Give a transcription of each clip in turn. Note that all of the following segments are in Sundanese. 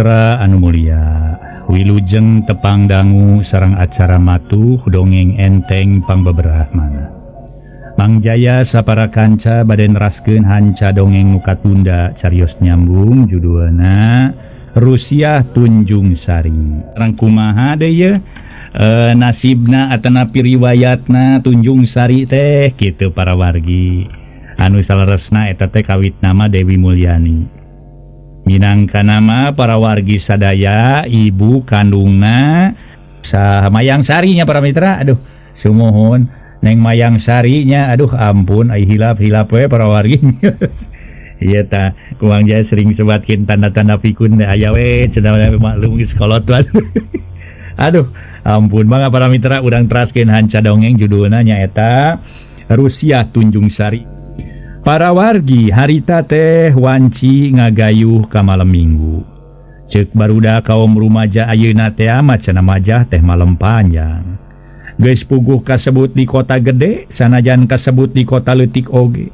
Mitra Anu Mulia Wilujeng tepang dangu sareng acara matuh dongeng enteng pangbeberah mana Mangjaya sapara kanca baden raskeun hanca dongeng nuka tunda carios nyambung judulna Rusia Tunjung Sari rangkumaha deui ye nasibna atanapi riwayatna Tunjung Sari teh kitu para wargi anu saleresna eta teh kawit nama Dewi Mulyani minangka nama para wargi sadaya ibu kandungna saha Mayang Sarinya para mitra aduh sumohon Neng Mayang Sarinya aduh ampun ai hilap-hilap we para wargi ieu tah kuang jaya sering sebatkeun tanda-tanda pikun aya we cenah maklum geus kolot aduh ampun mangga para mitra urang teraskeun hanca dongeng judulna nyaeta Rusia Tunjung Sari. Para wargi harita teh wanci ngagayuh ka malam minggu. Ceuk barudak kaum rumaja ayeuna teh macenah majah teh malam panjang. Geus puguh kasebut di kota gede, sanajan kasebut di kota leutik oge.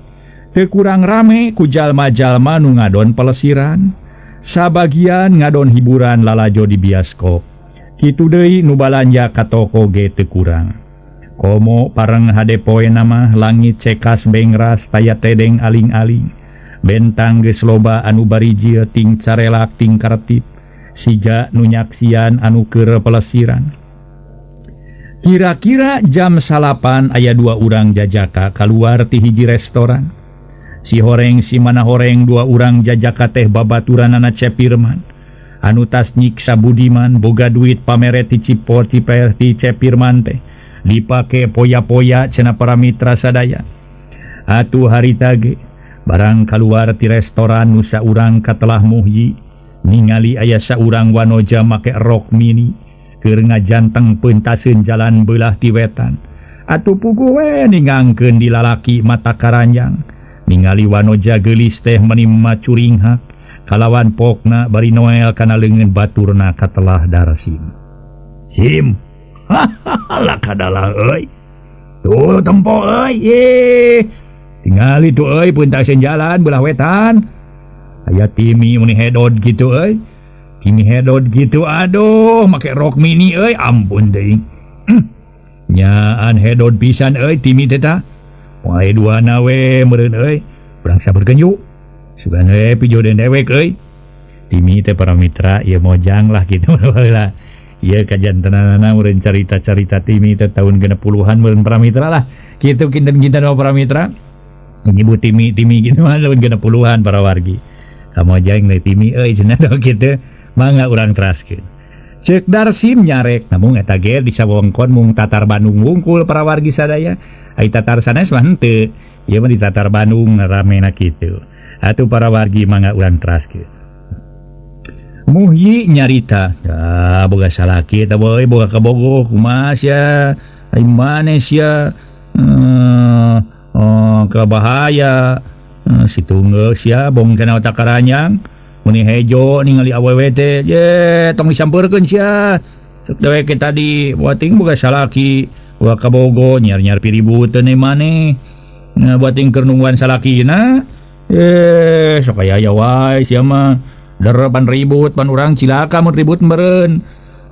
Teu kurang rame ku jalma-jalma nu ngadon pelesiran. Sabagian ngadon hiburan lalajo di bioskop. Kitu deui nu balanja ka toko ge teu kurang. Komo pareng hade poe nama langit cekas bengras taya tedeng aling-aling bentang geus loba anu barijil ting carelak ting karetip siga nu nyaksian anu keur pelesiran. Kira-kira jam 8 aya 2 urang jajaka kaluar ti hiji restoran. Si horeng si mana horeng 2 urang jajaka teh babaturanana Cepirman anu tas nyiksa budiman boga duit pamere ti cipor ciper ti Cepirman teh dipake poya-poya cenah para mitra sadaya. Atuh harita ge barang kaluar ti restoran nu saurang katelah muhyi ningali aya saurang wanoja make rok mini keur ngajanteng peuntaseun jalan beulah ti wetan. Atuh puguh we ningangkeun di lalaki mata karanjang ningali wanoja geulis teh meuni macuringhak kalawan pokna bari noel kana leungeun baturna katelah Darsim. Sim lah kadalah euy. Tuh tempo euy. Tingali tuh euy peuntaseun jalan belah wetan. Aya Timi muni hedod gitu euy. Timi hedod gitu aduh make rok mini euy ampun teuing. Nyaan hedod pisan euy Timi teh tah. Wae duana we meureun euy. Urang sabarkeun yuk. Sugan we pijodeun dewek euy. Timi teh para mitra ieu mojang lah kitu lah. Iya kajantanana meureun carita-carita Timi teh tahun 60-an meureun para mitra lah. Kitu kinten-kinten para mitra. Ibu Timi kitu mah tahun 60-an para wargi. Kamojang deui Timi euy cenah kitu. Mangga urang teraskeun. Ceuk Darsim nyarek namun eta ge di sawengkon mung tatar Bandung wungkul para wargi sadaya. Ai tatar sanes mah henteu. Ieu mah di tatar Bandung ramena kitu. Atuh para wargi mangga urang teraskeun. Muhyi nyarita, ya boga salaki eta boy boga kabogoh kumaha sia, ai mane sia, kabahaya, situnggeus sia bong kana otak karanjang, muni hejo ningali awewe teh, ye tong disampeurkeun sia, ceuk dewek tadi buating boga salaki, boga kabogoh nyar-nyar piributeun maneh, buating keur nungguan salakina, sok aya wae sia mah. Derapan ribut pan urang cilaka mun ribut meureun.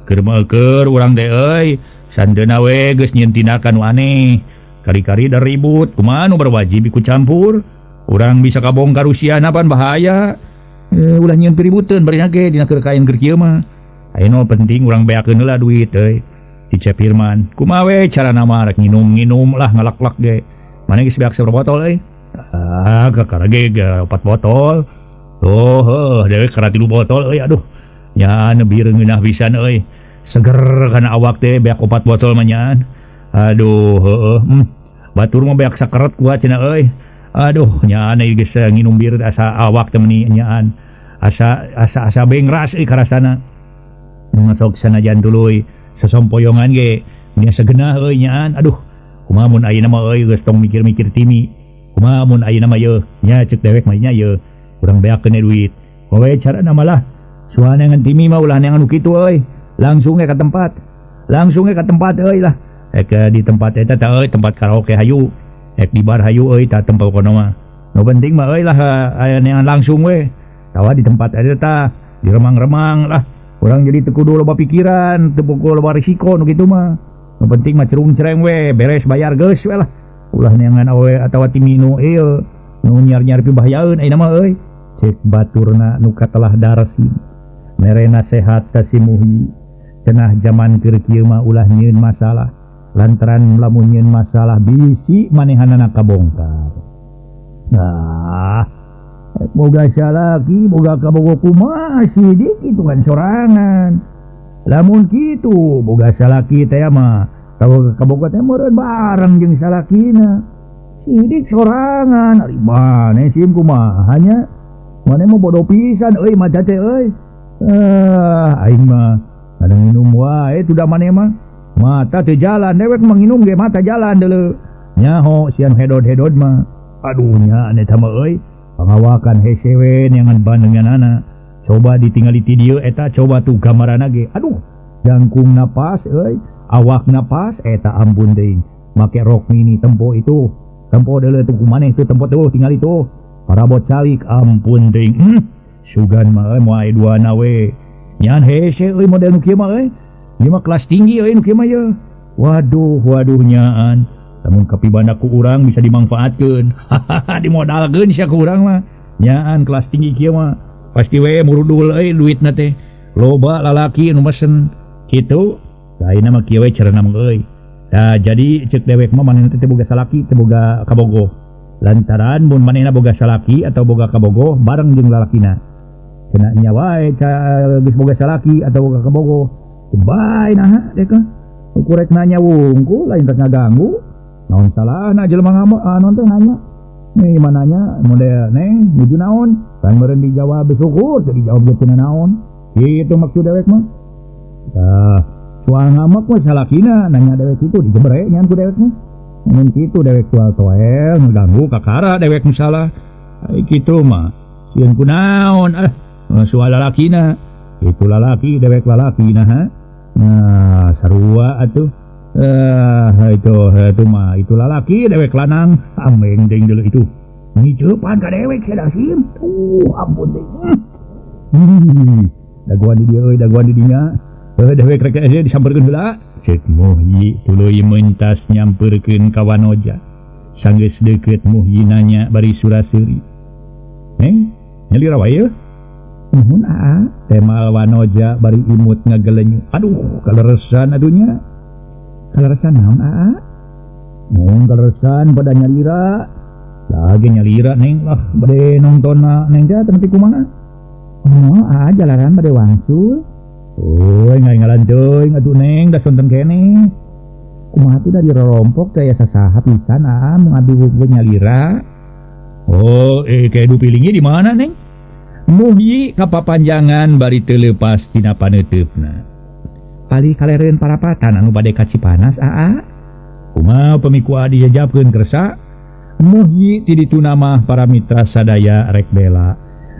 Keur meukeur urang teh euy, sandeuna we geus nyieun tindakan nu aneh. Kari-kari da ribut, kumaha nu berwajib ikut campur? Urang bisa kabongkar usiana pan bahaya. Ulah nyieun piributeun bari ge dina keur kain keur kieu mah. Ayeuna penting urang beakeun heula duit euy. Ti Cepirman, kumaha we carana mah rek nginum-nginum lah ngalak-lak ge. Mane geus beak sabaraha botol euy? Kakara ge 4 botol. Dewek kara 3 botol euy aduh. Nyaan bireung ngeunah pisan euy. Seger kana awak teh beak 4 botol mah nyaan. Aduh heueuh. Batur mah beak sakeret kuat cenah euy. Aduh nyaan geus nginum bir asa awak teh meuni nyaan. Asa bengras euy karasana. Masuk sanajan tuluy sesompoyongan ge nya segenah euy nyaan. Aduh kumaha mun ayeuna mah euy geus tong mikir-mikir Timi. Kumaha mun ayeuna mah yeuh nya ceuk dewek mah nya yeuh. Urang beakeun duit. Poe carana malah suana ngan Timi mah ulah neangan kitu euy. Langsung ke tempat. Euy lah. Di tempat eta tah euy tempat karaoke hayu. Di bar hayu euy tah tempat kono mah. Nu penting mah euy lah aya neangan langsung we. Tawa di tempat eta tah diremang-remang lah orang jadi tekudu loba pikiran tepukul loba risiko nu kitu mah nu penting mah cerung cereng we beres bayar geus we lah ulah neangan awe atawa timinu ieu nu nyar-nyar pibahayaeun ayeuna mah euy cek baturna nu katelah darsi merena sehat ka si Muhyi cenah zaman keur kieu mah ulah nyieun masalah lantaran lamun nyieun masalah bisi manehanana kabongkar. Nah, boga salaki boga kabogo kumaha sidik kitu kan sorangan. Lamun kitu boga salaki teh mah kabogo teh meureun bareng jeung salakina. Sidik sorangan ari mane sim kumaha nya? Mane mah bodoh pisan euy maca teh euy. Aing mah kadang minum wae tuda mane mah. Mata teu jalan dewek mah nginum ge mata jalan deuleu. Nyaho sian hedod-hedod mah. Aduh nya ane tah mah euy. Pangawakan hese we neangan bandenganana. Coba ditinggali ti dieu eta coba tuh gambaranna ge. Aduh, jangkung napas euy, awak napas eta ampun deui. Make rok mini tempo itu. Tempo deuleu tuh kumaneh tuh tempo tuh tingali tuh. Parabot calik ampun deui. Sugan mah euy moal duana we. Nyan hese euy model nu kieu mah euy. Ieu mah kelas tinggi euy nu kieu mah ye. Waduh nyaan. Lamun kapibanda ku urang bisa dimanfaatkeun. Dimodalkeun sia ku urang mah. Nyaan kelas tinggi kieu mah. Pasti we murudul euy duitna teh. Loba lalaki anu mesen kitu. Ayeuna mah kieu we carana mah euy. Tah jadi ceuk dewek mah manehna teh boga salaki teh boga kabogoh. Lantaran mun manehna boga salaki atau boga kabogoh bareng jeung lalakina. Cenah nya wae geus boga salaki atau boga kabogoh. Bae nah deka. Ukurek nanya wungku lain rek ngaganggu. Naon salahna jelema anon teh nanya. Nih mananya model neng nuju naon? Kan meureun dijawab syukur teu dijawab ge teu naon. Kitu maksud dewek mah. Tah, soal ngamak mah salakina nanya dewek kitu dijebre nyan ku dewek mah. Mun kitu dewek tual toel ngaganggu kakara dewek misalah. Ai kitu mah. Sieun kunaon soal lalakina. Itu lalaki dewek lalaki nah. Nah, sarua atuh. Itu mah itu lalaki dewek lanang ameng deung deuleu itu. Ngiceupan ka dewek sada sim. Ampun deui. Daguan di dieu euy, daguan di dinya. Dewek rek disampeurkeun heula. Ceuk Muhyi tuluy mentas nyampeurkeun ka Wanoja. Sanggeus deukeut Muhyi nanya bari suraseuri. Neng, nyalira wae yeuh? Nuhun temal Wanoja bari imut ngagelenyu. Aduh, kaleresan adunya. Kaleresan naon mun kaleresan pada nyalira. Lagi nyalira neng lah bade nongtonna neng teh temati kumaha? Oh, jalaran bade wangsul. Euy ngaingalan teuing atuh neng da sonten keneh. Kumaha tuh dari rorompok teh asa saha pisan mun abdi nyalira. Oh, kedu pilingnya di mana neng? Muhyi kapapanjangan bari teu leupas tina paneteupna. Pali kalereun parapatan anu bade ka Cipanas Kumaha pemiku adi jajabkeun kersa? Muhyi ti dituna mah para mitra sadaya rek bela.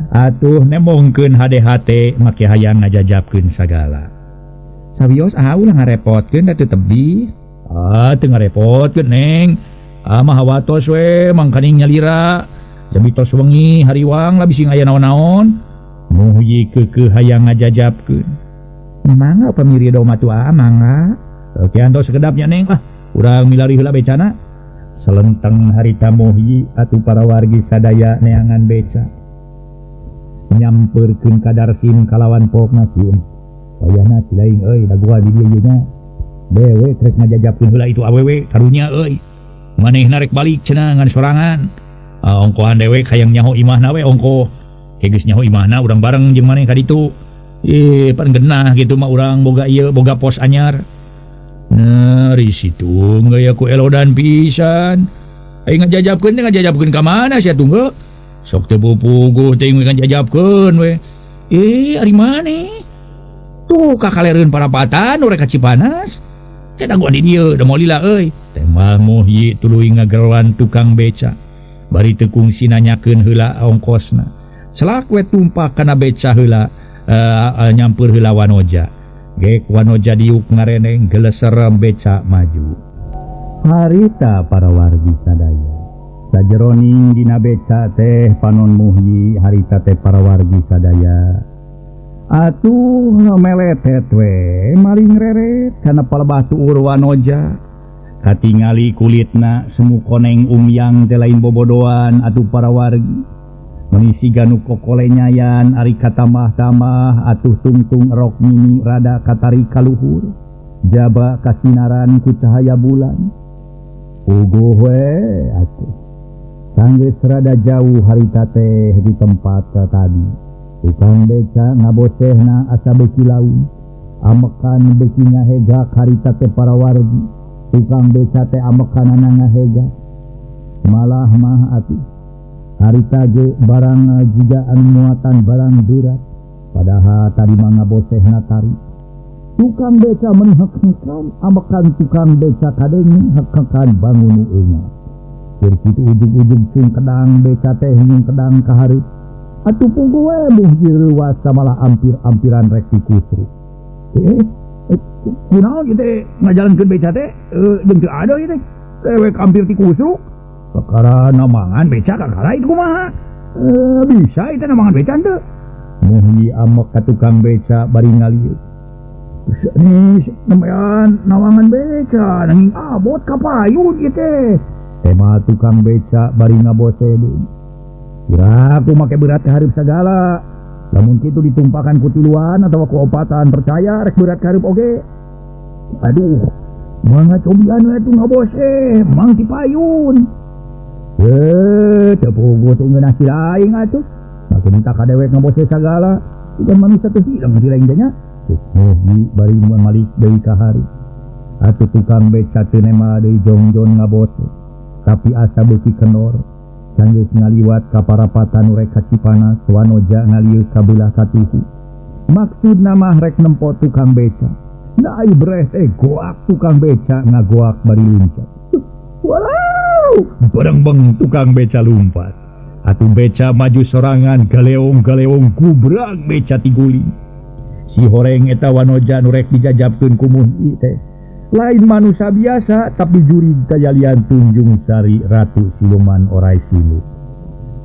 Atuh nemongkeun HDHT make hayang ngajajabkeun sagala. Sawios ulah ngarepotkeun da teu tebi. Teu ngarepotkeun neng. Mah hawatos we mangkaning nyalira. Jadi tos wengi hariwang lah bising aya naon-naon. Muhyi keukeuh hayang ngajajabkeun. Mangga pamiri doma tua mangga. Oke antos sekedapnya neng lah. Urang milari heula becana. Selenteng harita Muhyi atuh para wargi sadaya neangan beca. Nyampeurkeun ka Darsin kalawan pokna sim. Wayahna cilaing euy daguan di dieu nya. Dewe rek ngajajabkeun heula itu awewe karunya euy. Manehna rek balik cenah ngan sorangan. Ongkohan dewek hayang nyaho imahna we ongko geus nyaho imahna urang bareng jeung maneh ka ditu pan genah gitu mah urang boga ieu boga pos anyar di situ gaya ku elodan pisan aing ngajajabkeun ka mana sia tunggu sok teu pupuguh teuing ngajajabkeun we ari maneh tuh ka kalereun parapatan urang ka Cipanas teh daguan di dieu da moal lila euy temal Muhyi tuluy ngageroan tukang beca. Bari teu kungsi nanyakeun heula ongkosna. Selak we tumpah kana beca heula nyampeur heula Wanoja. Gek Wanoja diuk ngareneng geleser beca maju. Harita para wargi sadaya. Sajeroning dina beca teh panon Muhyi harita teh para wargi sadaya. atuh meletet we maling reret kana palebatu Urwanoja katingali kulitna semu koneng umyang teh lain bobodoan atuh para wargi menisi ganu kokole nyayan ari katamah-tamah atuh tungtung rok mini rada katari kaluhur jaba kasinaran ku cahaya bulan uguh we atuh sanggeus rada jauh harita teh di tempat tadi tukang beca ngabosehna asa beuki laun amekan beuki ngahega harita teh para wargi tukang beca teh amekanana ngahega malah mah atuh harita ge barang jiga anu muatan barang berat padahal tadi mah ngabosehna tari tukang beca menghekhekan amekan tukang beca kadenge hekhekan bangun eunga keur kitu ujug-ujug sing kedang beca teh nyung kedang kahareup atuh punggu we muhji reuwas malah ampir-ampiran rek dikusru kunaon ieu teh ngajalankeun beca teh jeung teu ada ieu teh tewek ampir dikusru perkara namangan beca kakara itu kumaha bisa itu namangan beca teu muhji amek ka tukang beca bari ngalieu nih namanya nawangan beca nanging abot ka payun ieu teh tema tukang beca bari ngabose deui kira aku make berat keharip segala lamun kitu ditumpakan ku tiluan atau ku opatan percaya rek berat keharip oge aduh mangga cobian we tu ngabose mang ti payun teu puguh teh ngeunah si laing atuh make minta ka dewek ngabose sagala bukan manusia teh hilang di lain nya muhji bari malik deui ka hari atuh tukang beca teu nema deui jongjon ngabose tapi asa beuki kendor sanggeus ngaliwat ka parapatan rek Cipanas Wanoja ngalieu ka beulah katuhu maksudna mah rek nempo tukang beca da ai breh goak tukang beca ngagoak bari luncat wow bareng tukang beca lumpat atuh beca maju sorangan galeong-galeong gubrak beca tiguling si horeng eta Wanoja nu rek dijajabkeun ku muhji teh lain manusia biasa tapi juri kajalian Tunjung Sari Ratu Siluman Orai Silu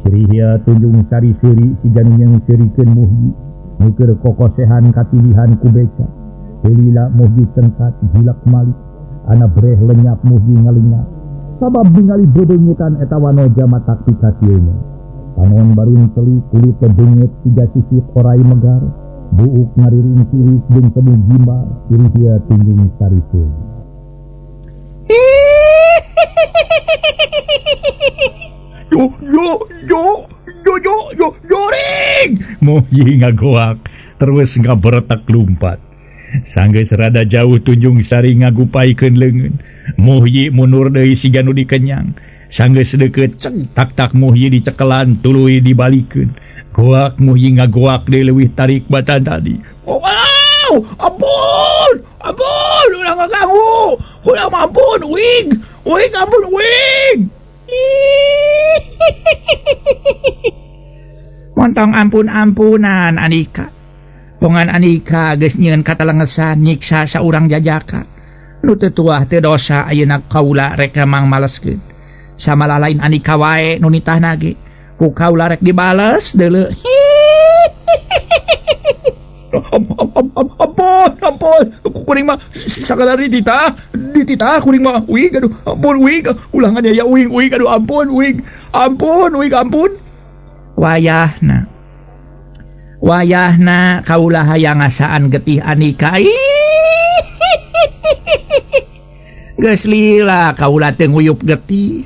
ciriha Tunjung Sari seri si janu yang serikeun muhji nuker kokosehan katilihan ku beca helila muhji cengkat hilak malik ana breh lenyap muhji ngalinya sabab ningali bebeungutan eta Wanoja matak pikasieuna panon barun teli kulit beungeut tiga sisi orai megar buuk ngariring tiris jeung tebu gimbal ciriha Tunjung Sari seri Joring muhji ngagoak terus ngaberetak lumpat sanggeus rada jauh Tunjung Sari ngagupaikeun leungeun muhji mundur deui siga nu dikenyang sanggeus deukeut tak muhji dicekelan tuluy dibalikeun goak muhji ngagoak deui leuwih tarik batan tadi wow ampun ulah ngaganggu ulah ampun wing ampun wing montong ampun-ampunan Anika pongan Anika geus nyieun katalengesan nyiksa saurang jajaka nu teu tuah teu dosa ayeuna kaula rek mang maleskeun samala lain Anika wae nu nitahna ge ku kaula rek dibales deuleu ampun kuring mah sakadar dititah kuring mah wing aduh ampun wing ulangan ya wing aduh ampun wing ampun wayahna kaula hayang ngasaan getih Anika geus lila kaula teu nguyup getih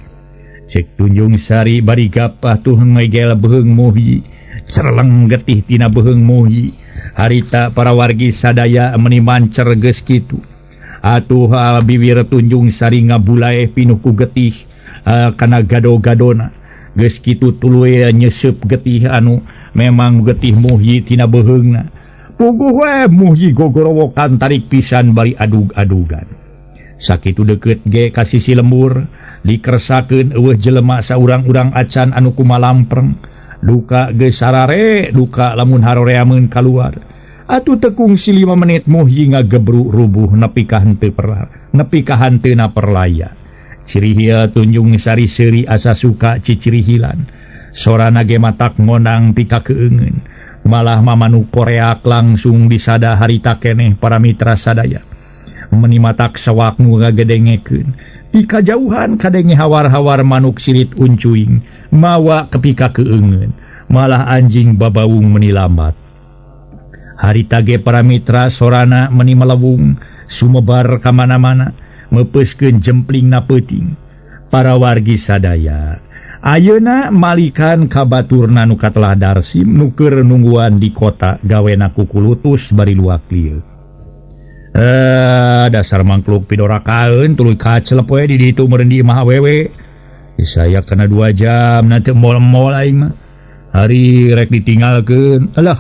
cek Tunjung Sari bari gapah tuh ngegel beheung muhji cerleng getih tina beheung muhji harita para wargi sadaya menimancer geus kitu atuh bibir Tunjung Sari ngabulae pinuh ku getih kana gado-gadona geus kitu tuluy nyeseup getih anu memang getih muhji tina beheungna puguh we muhji gogorowokan tarik pisan bari adug-adugan sakitu deukeut ge ka sisi lembur dikersakeun eueuh jelema saurang-urang acan anu kumalampreng duka geus sarare duka lamun haroreameun kaluar atuh tekung si 5 menit muhji ngagebru rubuh nepi ka hanteuna perlaya ciriha Tunjung Sari seuri asa suka cicirihilan sorana ge matak ngonang pika keungeun malah Mamanu Korea langsung disada harita keneh para mitra sadaya menimatak sawak nu ngagedengekeun ti kajauhan kadenge hawar-hawar manuk sirit uncuing mawa kepika keungeun malah anjing babaung menilambat harita ge para mitra sorana meni melewung sumebar ka mana-mana mepeskeun jemplingna peuting para wargi sadaya ayeuna malikan ka baturna nu katelah Darsim nu keur nungguan di kota gawena kukulutus bari luak lieu dasar mangkluk pidorakaeun tuluy kacelep we di ditu meureun di imah awewe saya kena 2 jam na teu mol-mol aing mah hari rek ditinggalkeun alah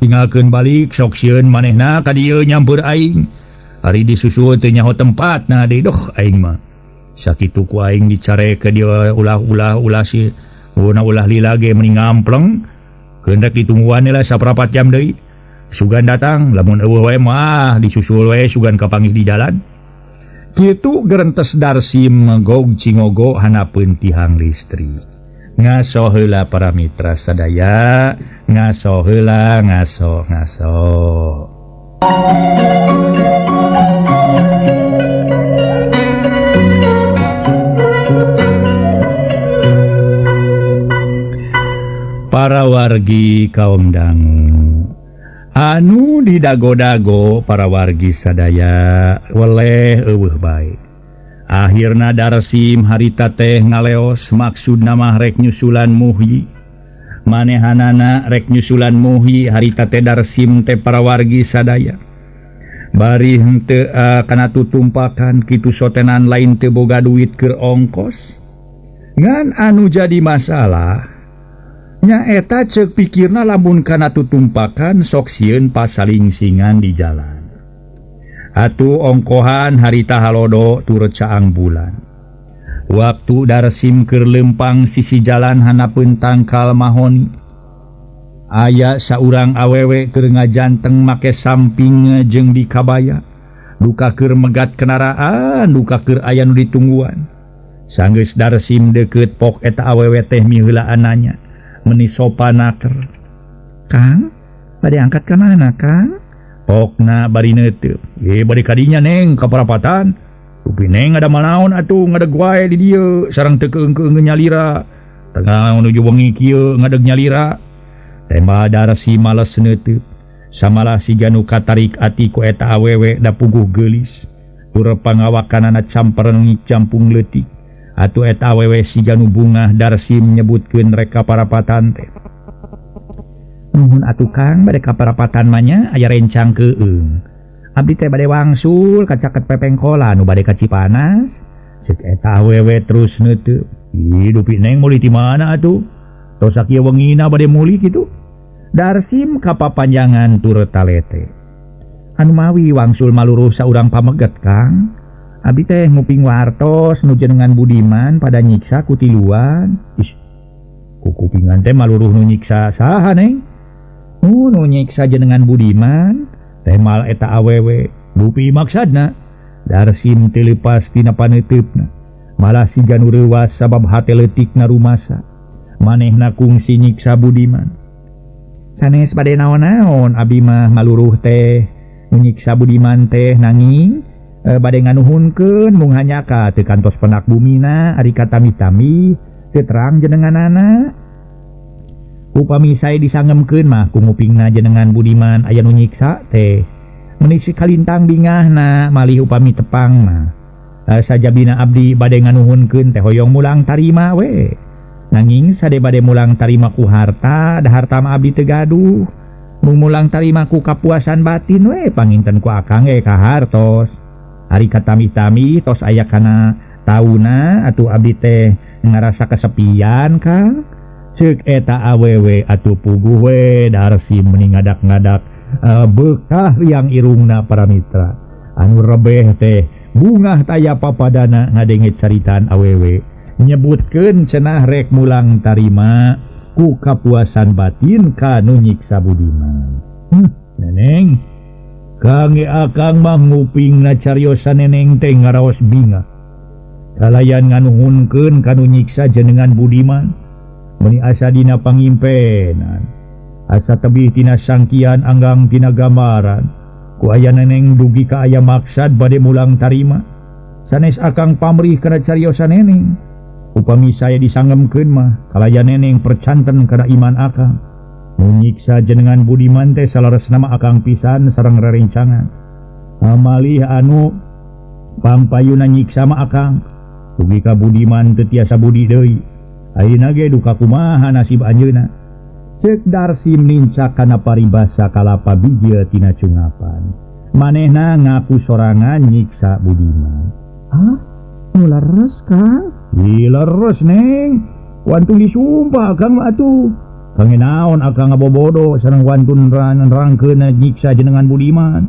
tinggalkeun balik sok sieun manehna ka dieu nyamper aing hari disusul teu nyaho tempatna deui doh aing mah sakitu ku aing dicare ke dia ulah si ulah lila ge meni ngampleng keundak ditungguan lah saprapat jam deui sugan datang lamun eueuh wae mah disusul we sugan kapanggih di jalan kitu gerentes Darsim ngogog cingogo hanapeun tihang listrik ngaso heula para mitra sadaya ngaso heula ngaso para wargi kaum dangu anu didago-dago para wargi sadaya weleh eueuh bae akhirna Darsim harita teh ngaleos maksudna mah rek nyusulan muhyi manehanana rek nyusulan muhyi harita teh Darsim teh para wargi sadaya bari henteu kana tutumpakan kitu sotenan lain teu boga duit keur ongkos ngan anu jadi masalah nyaeta ceuk pikirna lamun kana tutumpakan sok sieun pasalingsingan di jalan atuh ongkohan harita halodo turut caang bulan waktu Darsim keur lempang sisi jalan hanapeun tangkal mahoni aya saurang awewe keur ngajanteng make samping jeung di kabaya duka keur megat kendaraan duka keur aya nu ditungguan sanggeus Darsim deukeut pok eta awewe teh miheulaan nanya meni sopanaker Kang bade angkat ka mana Kang pokna bari neuteub bade kadinya neng ka parapatan upi neng ada manaon atuh ngadeg wae di dieu sareng teu keung-keung nyalira tengah menuju wengi kieu ngadeg nyalira tembah Darsim males neuteub samalah siga nu katarik ati ku eta awewe da puguh geulis tur pangawakanana campereun campung leutik atuh eta awewe siga nu bungah Darsim nyebutkeun rek ka parapatan teh nuhun atuh Kang bade ka parapatan mah nya aya rencang keueung abdi teh bade wangsul ka caket pepengkola nu bade ka Cipanas ceuk eta awewe terus neuteub dupi neng muli ti mana atuh tos sakieu wengina bade muli kitu Darsim kapapanjangan tur talete anu mawi wangsul maluruh saurang pameget Kang abdi teh nguping wartos nu jenengan Budiman pada nyiksa ku tiluan ku kupingan teh maluruh nu nyiksa saha neng nu nyiksa jenengan Budiman teh mal eta awewe dupi maksudna Darsim teu leupas tina paneuteupna malah siga nu reuwas sabab hate leutikna rumasa manehna kungsi nyiksa Budiman sanes bade naon-naon abdi mah maluruh teh nu nyiksa Budiman teh nanging bade nganuhunkeun mung hanyaka teu kantos penak bumina ari katami-tami teu terang jenenganana upami sae disangemkeun mah ku ngupingna jenengan Budiman aya nu nyiksa teh meuni kalintang bingahna malih upami tepang mah sajabina abdi bade nganuhunkeun teh hoyong mulang tarima we nanging sade bade mulang tarima ku harta da harta mah abdi teu gaduh mung mulang tarima ku kapuasan batin we panginten ku akang ge ka hartos hari katami-tami tos aya kana tauna atuh abdi teh ngarasa kesepian Kang ceuk eta awewe atuh puguh we Darsim meni ngadak-ngadak bekah riang irungna para mitra anu rebeh teh bungah taya papadana ngadenge caritaan awewe nyebutkeun cenah rek mulang tarima ku kapuasan batin ka nu nyiksa Budiman neneng Kangge akang mah ngupingna cariosan neneng teh ngaraos bingah kalayan nganuhunkeun kanu nyiksa jenengan Budiman meuni asa dina pangimpenan asa tebih tina sangkian anggang tina gambaran ku aya neneng dugi ka aya maksad bade mulang tarima sanes akang pamrih kana cariosan neneng upami saya disangemkeun mah kalaya neneng percanten kana iman akang munyiksa jenengan budiman teh salares nama akang pisan sareng rerencangan amalih anu pampayuna nyiksa mah akang dugi ka budiman teu tiasa budi deui ayeuna ge duka kumaha nasib anjeunna cek Darsim nincak kana paribasa kalapa bijil tina cungapan manehna ngaku sorangan nyiksa budiman nu leres Kang leres neng wantun disumpah akang mah atuh kangge naon akang ngabobodo sareng wantun rangkeun nyiksa jenengan budiman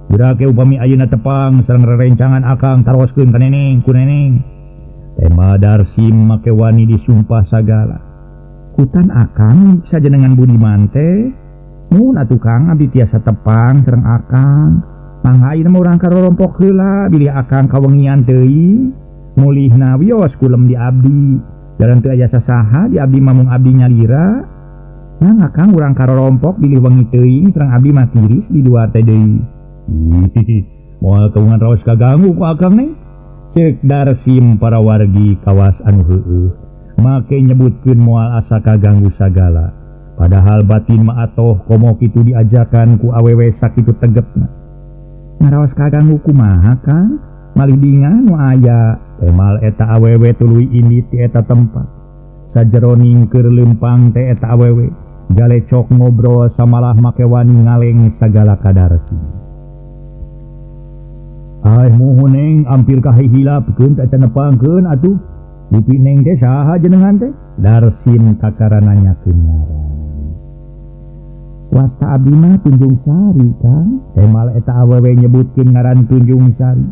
Birake upami ayeuna tepang sareng rerencangan akang taroskeun ka neneng ku neneng tema Darsim make wani disumpah sagala kutan akang nyiksa jenengan budiman teh mun atuh Kang abdi tiasa tepang sareng akang mangha ayeuna mah urang karorompok heula bilih akang kawengian teuing mulihna wios kulem di abdi jalan teu aya sasaha di abdi mah mung abdi nyalira nang akang urang karorompok bilih wengi teuing sareng abdi mah tiris di luar teh deui moal kaungan raos kaganggu ku akang neng cek Darsim para wargi kawas anu heueuh make nyebutkeun moal asa kaganggu sagala padahal batin mah atoh komo kitu diajakan ku awewe sakitu tegepna ngaraos kaganggu kumaha Kang malih bingan nu aya temal eta awewe tuluy indit ti eta tempat sajeroning keur leumpang teh eta awewe galecok ngobrol samalah make wani ngaleng sagala kadarsi muhun neng ampir kahihilapkeun tak cenepangkeun atuh dupi neng teh saha jenengan teh Darsim kakara nanyakeun ngaran wasta abdi mah Tunjung Sari Kang temal eta awewe nyebutkeun ngaran Tunjung Sari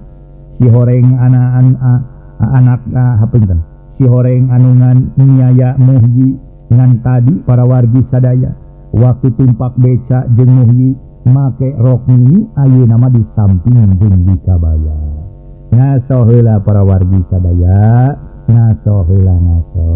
si horeng anak hapunten si horeng anu nyaya Muhyi ngan tadi para wargi sadaya waktu tumpak beca jeung Muhyi make rok mini ayeuna mah di samping jeung di kabaya ngaso heula para wargi sadaya ngaso heula ngaso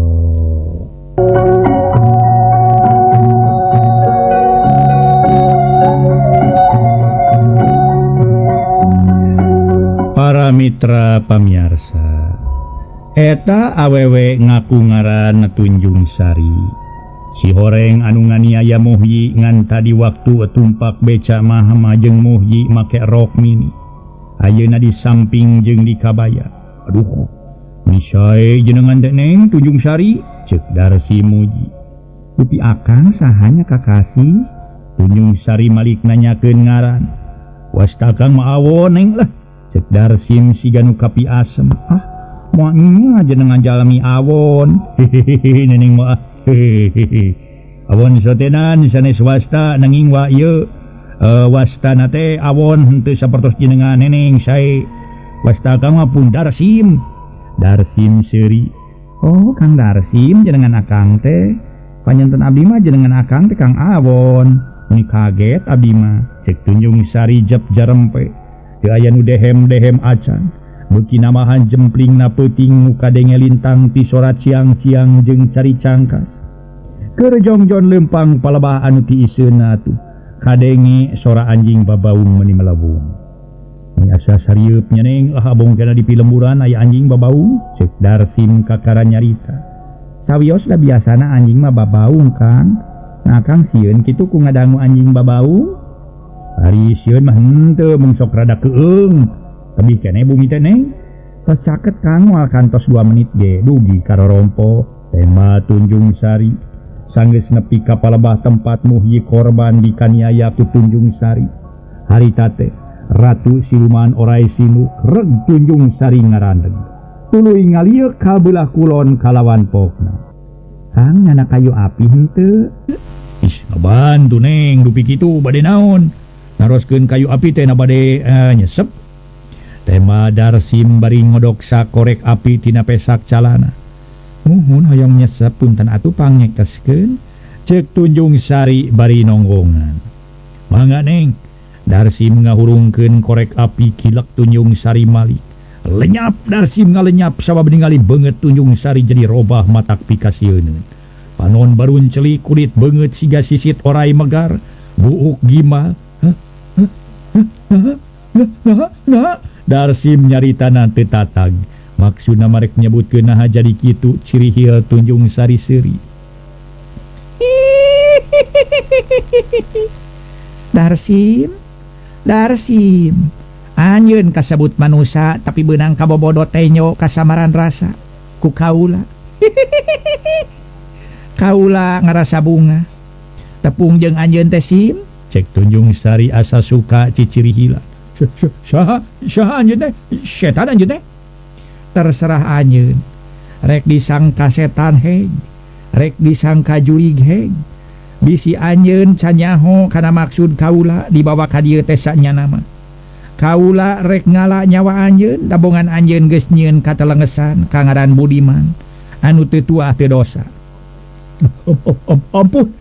para mitra pamiarsa eta awewe ngaku ngaran Tunjung Sari si horeng anu nganiaya Muhyi ngan tadi waktu tumpak beca mah majeng Muhyi make rok mini ayeuna di samping jeung di kabaya aduh misae jenengan teh neng Tunjung Sari cek Darsim muji dupi akang sahanya kakasih Tunjung Sari malik nanyakeun ngaran wasta akang mah awon neng lah cek Darsim siga nu kapi asem moal nya jenengan jalmi awon hehehe neneng mah awon sotenan sanes wasta nanging wa ieu wastana teh awon henteu sapertos jenengan neneng sae wasta kang mah pun Darsim seuri Kang Darsim jenengan akang teh panjenengan abdi mah jenengan akang teh Kang awon meni kaget abdi mah cek Tunjung Sari jep jarempe teu aya nu dehem acan beuki namahan jemplingna peuting muka denge lintang ti sorat ciang-ciang jeung cari cangkas keur jongjon leumpang palebah anu ti iseuna atuh kadenge sora anjing babaung meuni melebung ini asa sarieup nya neng abongkeuna di pilemburan aya anjing babaung cek Darsim kakara nyarita sawios da biasana anjing mah babaung Kang nah Kang sieun kitu ku ngadangu anjing babaung ari sieun mah henteu mung sok rada keung tebih keneh bumi teh neng tos caket Kang moal kantos 2 menit ge dugi karorompo tema Tunjung Sari sanggeus nepi ka palebah tempat Muhyi korban dikaniaya ku Tunjung Sari harita teh Ratu Siluman Orai Sinuk reg Tunjung Sari ngarandeg tuluy ngalieu ka beulah kulon kalawan pokna Kang nyana kayu api henteu ngabantu neng dupi kitu bade naon naroskeun kayu api teh na bade nyesep tema Darsim bari ngodoksa korek api tina pesak calana muhun hoyong nyesep punten atuh pangekteskeun cek Tunjung Sari bari nonggongan mangga neng Darsim ngahurungkeun korek api kilek Tunjung Sari malik lenyap Darsim ngalenyap sabab ningali beungeut Tunjung Sari jadi robah matak pikasieun panon barun celik kulit banget siga sisit orai megar buuk gimal. Darsim nyarita nanti tatag maksudna marek nyebutkeun naha jadi kitu ciri hieu Tunjung Sari seuri. Darsim anjeun kasebut manusia tapi beunang kabobodo tenyo kasamaran rasa ku kaula. Kaula ngarasa bunga tepung jeung anjeun teh Sim, cek Tunjung Sari asa suka ciciri hila. Saha anjeun teh? Setan anjeun teh? Terserah anjeun. Rek disangka setan heg, rek disangka jurig heg. Bisi anjeun canyaho kana maksud kaula dibawa ka dieu teh sanyana mah. Kaula rek ngala nyawa anjeun, dabongan anjeun geus nyieun katelengesan ka ngaran Budiman anu teu tuah teu dosa. Ampun,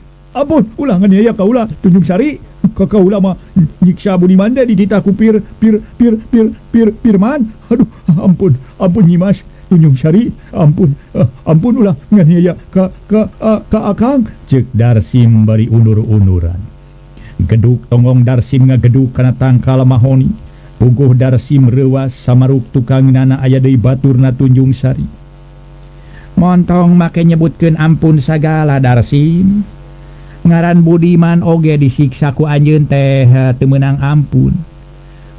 ulah nganiaya kaula Tunjung Sari. Kaula mah nyiksa Budiman teh dititah ku Pirman. Aduh, ampun Nyimas Tunjung Sari, ampun ulah nganiaya ka akang, cek Darsim bari undur-unduran. Geduk tonggong Darsim ngageduk kana tangkal mahoni. Puguh Darsim reuwas samaruk tukang nana aya deui baturna Tunjung Sari. Montong make nyebutkeun ampun sagala Darsim. Ngaran Budiman oge disiksa ku anjeun teh teu meunang ampun.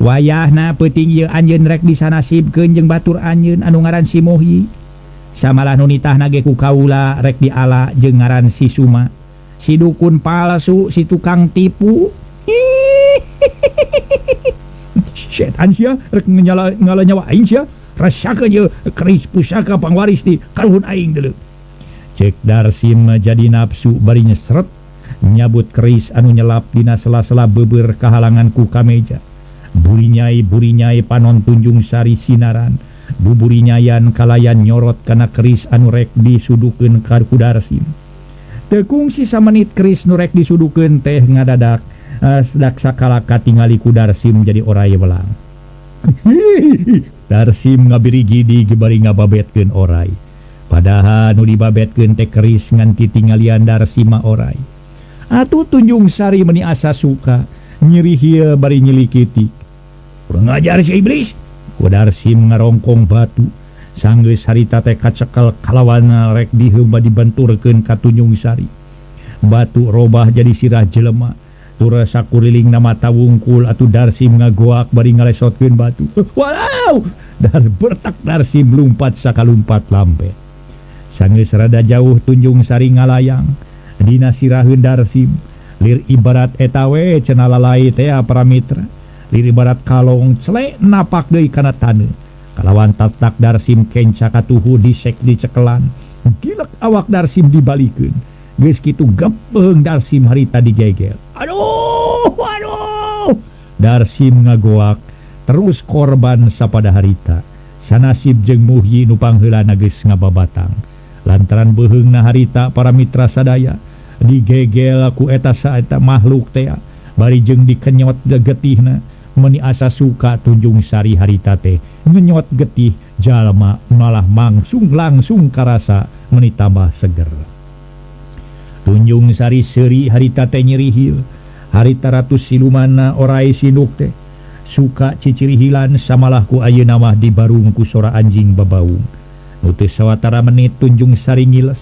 Wayahna peuting ieu anjeun rek disanasibkeun jeung batur anjeun anu ngaran si Muhyi. Samalah nu nitahna ge ku kaula rek diala jeung ngaran si Suma. Si dukun palsu, si tukang tipu. Setan sia rek ngala nyawa aing sia. Rasakeun ieu keris pusaka pangwaris di kaluhun aing deuleu. Cek Darsim jadi nafsu bari nyesret nyabut keris anu nyelap dina sela-sela beubeur kahalangan ku kameja. Buri-nyai panon Tunjung Sari sinaran. Buburinyayan kalayan nyorot kana keris anu rek disudukeun ka ku Darsim. Teu kungsi samenit keris nu rek disudukeun teh ngadadak sedak sakala katingali ku Darsim jadi oray welang. Darsim ngabiri gidig bari ngababetkeun oray. Padahal nu dibabetkeun teh keris ngan titingalian Darsim mah oray. Atuh Tunjung Sari meuni asa suka nyeri hieu bari nyilikiti. Kurang ajar si iblis. Ku Darsim ngarongkong batu sanggeus harita teh kacekel kalawan rek diheumba dibenturkeun ka Tunjung Sari. Batu robah jadi sirah jelema. Tur sakuriling mata wungkul atuh Darsim ngagoak bari ngalesotkeun batu. Walau! Dar bertak Darsim lumpat sakalumpat lampe. Sanggeus rada jauh Tunjung Sari ngalayang. Dina siraheun Darsim lir ibarat eta we cenah lalai teh para mitra. Lir ibarat kalong celek napak deui kana taneuh. Kalawan tatak Darsim kenca katuhu disek dicekelan. Gilek awak Darsim dibalikeun. Geus kitu gepeng Darsim harita digegel. Aduh! Darsim ngagoak terus korban sapada harita. Sanasib jeung Muhyi nu pangheulana geus ngababatang. Lantaran beheungna harita para mitra sadaya digegel ku eta saeta makhluk teh bari jeung dikenyot getihna meuni asa suka Tunjung Sari harita teh ngenyot getih jalma malah langsung karasa meuni tambah seger. Tunjung Sari seuri harita teh nyeri hieu. Harita ratus silumanna orai sinuk teh suka cicirihilan samalah ku ayeuna mah dibarung ku sora anjing babaung. Nu teu sawatara menit Tunjung Sari ngiles,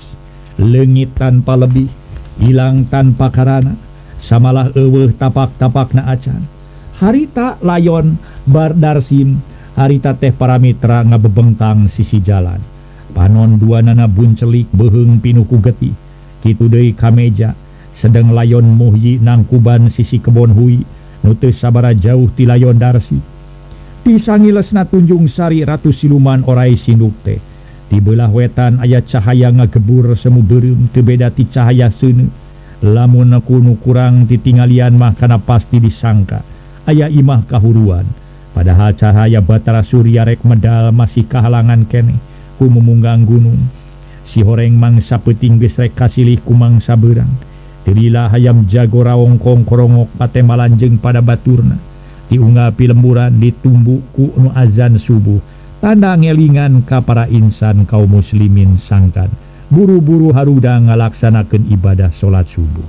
leungit tanpa lebih, hilang tanpa karana, samalah eueuh tapak-tapakna acan. Harita layon bar Darsim, harita teh para mitra ngabebengkang sisi jalan. Panon duanana buncelik beheung pinuku getih. Kitu deui kameja, sedang layon Muhyi nangkuban sisi kebon hui, nu teu sabara jauh ti layon Darsim. Ti sangilesna Tunjung Sari ratus siluman orai sinduk teh. Di belah wetan aya cahaya ngagebur semu beureum teu beda ti cahaya seuneu. Lamun kuno kurang titingalian mah kana pasti disangka aya imah kahuruan. Padahal cahaya batara surya rek medal masih kahalangan keneh ku mumunggang gunung. Si horeng mangsa peuting geus rek kasilih ku mangsa beurang. Teulilah hayam jago raongkong korongok patemalan jeung pada baturna. Diunggapi lemburan ditumbu ku nu azan subuh. Tanda ngelingan ka para insan kaum muslimin sangkan buru-buru haruda ngalaksanakeun ibadah salat subuh.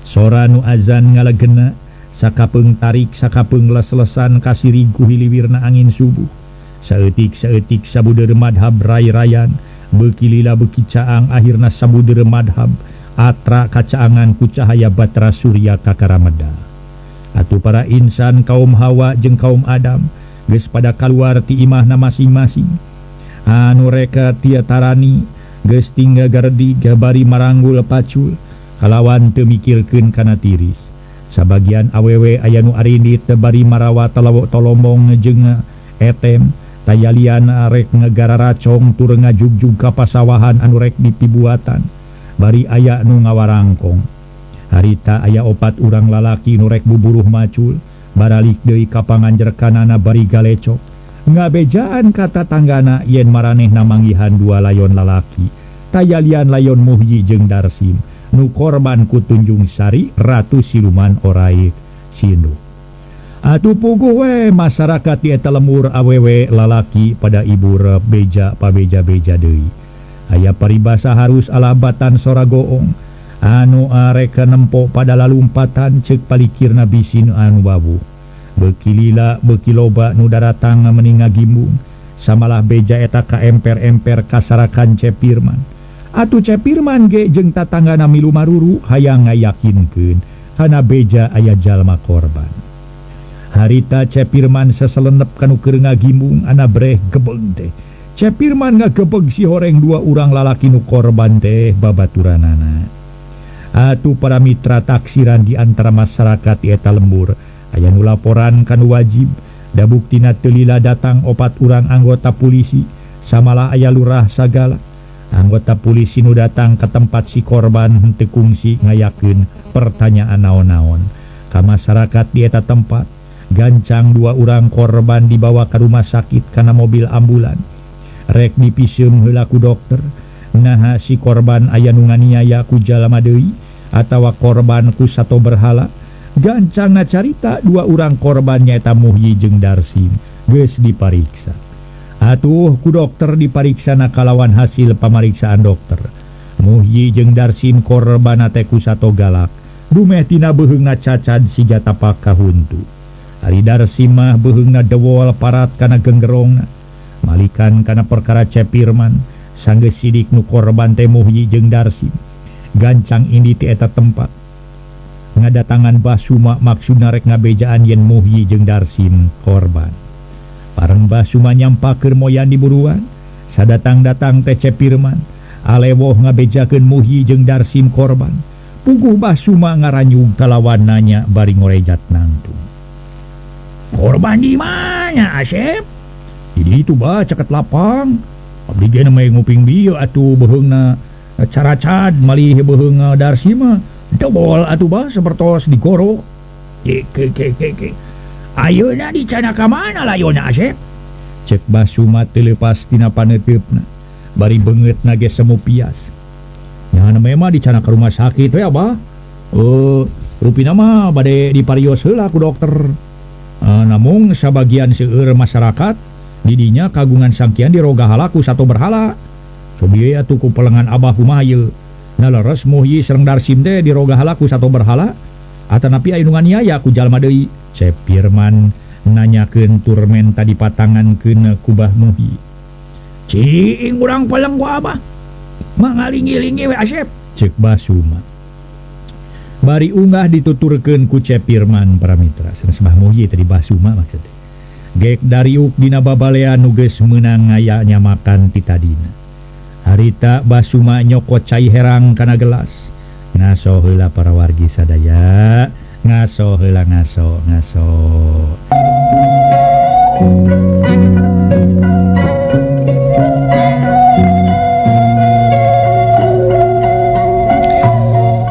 Sora nu azan ngalegena sakapeung tarik sakapeung les-lesan kasiri ku hiliwirna angin subuh. Saeutik-saeutik sabudeur madhab rai-rayan beuki lila beuki caang akhirna sabudeur madhab atra kacaangan ku cahaya batra surya kakarameda. Atuh para insan kaum Hawa jeung kaum Adam geus pada kaluar ti imahna masing-masing. Anu reka tiatarani geus tinggal gardi gabari maranggul pacul kalawan teu mikirkeun kana tiris. Sabagian awewe aya nu arindit teu bari marawat tolombong jeung etem tayalian rek ngagara racong tur ngajugjug ka pasawahan anu rek dipibuatan. Bari aya nu ngawarangkong. Harita aya 4 urang lalaki nu rek buburuh macul baralik deui ka panganjerkanana bari galecok. Ngabejaan kata tanggana yen maranehna manggihan 2 layon lalaki tayalian layon Muhyi jeung Darsim nu korban ku Tunjung Sari Ratu Siluman Oraik Sindu. Atuh puguh we masyarakat di eta lemur awewe lalaki pada ibur beja pabeja-beja deui. Aya paribasa harus alabatan sora goong anu arek nempo pada lalumpatan ceuk palikirna bisi nu anu babu. Beuki lila beuki loba nu daratang meni ngagimbung samalah beja eta ka emper-emper kasarakan Cepirman. Atuh Cepirman ge jeung tatanggana milu maruru hayang ngayakinkeun kana beja aya jalma korban. Harita Cepirman saselenep kanu keur ngagimbung ana breh gebeg teh. Cepirman ngagebeg si horeng 2 urang lalaki nu korban teh babaturanana. Atuh para mitra taksiran di antara masyarakat di eta lembur aya nu laporan kanu wajib da buktina teu lila datang 4 urang anggota polisi samalah aya lurah sagala. Anggota polisi nu datang ke tempat si korban henteu kungsi ngayakeun pertanyaan naon-naon ka masyarakat di eta tempat. Gancang 2 urang korban dibawa ke rumah sakit kana mobil ambulan. Rek dipisieum heula ku dokter naha si korban aya nu nganiaya ku jalma deui atawa korban ku sato berhala. Gancangna carita 2 urang korban nyaeta Muhyi jeung Darsim geus dipariksa. Atuh ku dokter dipariksana kalawan hasil pamariksaan dokter. Muhyi jeung Darsim korban teh ku sato galak dumeh tina beheungna cacad siga tapak kahuntu. Ari Darsim mah beheungna dewol parat kana genggerongna. Malikan kana perkara Cepirman sanggeus sidik nu korban teh Muhyi jeung Darsim. Gancang indi ti eta tempat ngadatangan Basuma maksudna rek ngabejaan yen Muhyi jeung Darsim korban. Pareng Basuma nyampakeun moyan di buruan sadatang-datang teh Cepirman alewoh ngabejakeun Muhyi jeung Darsim korban. Puguh Basuma ngaranyug kalawan nanya bari ngorejat nangtung. Korban di mana Asep? Jadi itu bah ceket lapang. Abdi ge mah nguping dieu atuh beheungna caracad malih beheung Darsim mah dobol atuh bah sapertos digoro. Ke. Ayeuna dicana ka mana layona Asep? Cek Basuma teu leupas tina paneteupna. Bari beungeutna ge semu pias. Nya mah dicana ka rumah sakit we Abah. Rupina mah bade diparios heula ku dokter. Namun sabagian seueur masyarakat didinya kagungan sangkian di roga halaku sato berhala. Sobieu atuh ku pelengan Abah kumaha ieu. Na leres Muhyi sareng Darsim teh di roga halaku sato berhala. Atanapi aya nu nganiaya ku jalma deui. Cepirman nanyakeun turmen tadi patangankeun ku Bah Muhyi. Cing urang paleng ku Abah. Mangalingi-lingi we Asep, ceuk Basuma. Bari unggah dituturkeun ku Cepirman para mitra. Sanes Bah Muhyi tadi Basuma maksudna. Gek dariuk dina babalean nu geus meunang ngaya nyamakan ti tadina. Harita Basuma nyokot cai herang kana gelas. Ngaso heula para wargi sadaya. Ngaso heula ngaso.